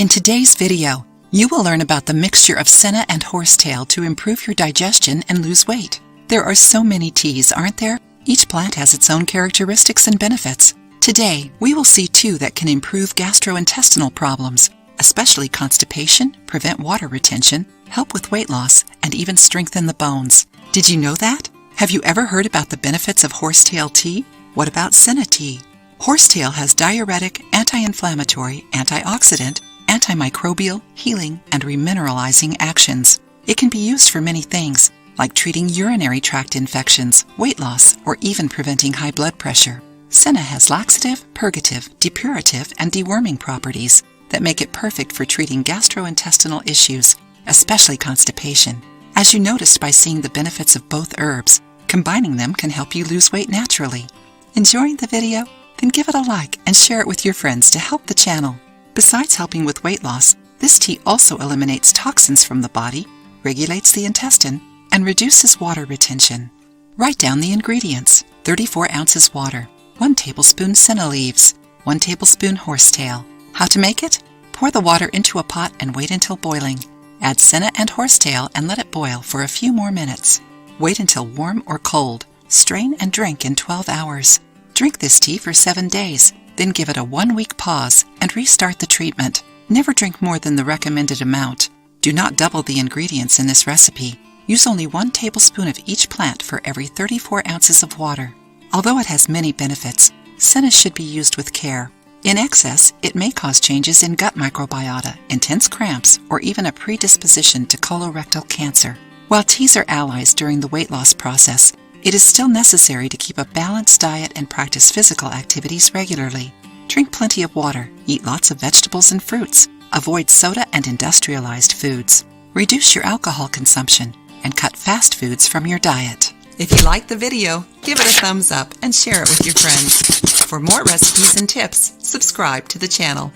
In today's video, you will learn about the mixture of senna and horsetail to improve your digestion and lose weight. There are so many teas, aren't there? Each plant has its own characteristics and benefits. Today, we will see two that can improve gastrointestinal problems, especially constipation, prevent water retention, help with weight loss, and even strengthen the bones. Did you know that? Have you ever heard about the benefits of horsetail tea? What about senna tea? Horsetail has diuretic, anti-inflammatory, antioxidant, antimicrobial, healing, and remineralizing actions. It can be used for many things, like treating urinary tract infections, weight loss, or even preventing high blood pressure. Senna has laxative, purgative, depurative, and deworming properties that make it perfect for treating gastrointestinal issues, especially constipation. As you noticed by seeing the benefits of both herbs, combining them can help you lose weight naturally. Enjoying the video? Then give it a like and share it with your friends to help the channel. Besides helping with weight loss, this tea also eliminates toxins from the body, regulates the intestine, and reduces water retention. Write down the ingredients: 34 ounces water, 1 tablespoon senna leaves, 1 tablespoon horsetail. How to make it? Pour the water into a pot and wait until boiling. Add senna and horsetail and let it boil for a few more minutes. Wait until warm or cold. Strain and drink in 12 hours. Drink this tea for 7 days, then give it a 1-week pause and restart the treatment. Never drink more than the recommended amount. Do not double the ingredients in this recipe. Use only 1 tablespoon of each plant for every 34 ounces of water. Although it has many benefits, senna should be used with care. In excess, it may cause changes in gut microbiota, intense cramps, or even a predisposition to colorectal cancer. While teas are allies during the weight loss process, it is still necessary to keep a balanced diet and practice physical activities regularly. Drink plenty of water, eat lots of vegetables and fruits, avoid soda and industrialized foods. Reduce your alcohol consumption, and cut fast foods from your diet. If you liked the video, give it a thumbs up and share it with your friends. For more recipes and tips, subscribe to the channel.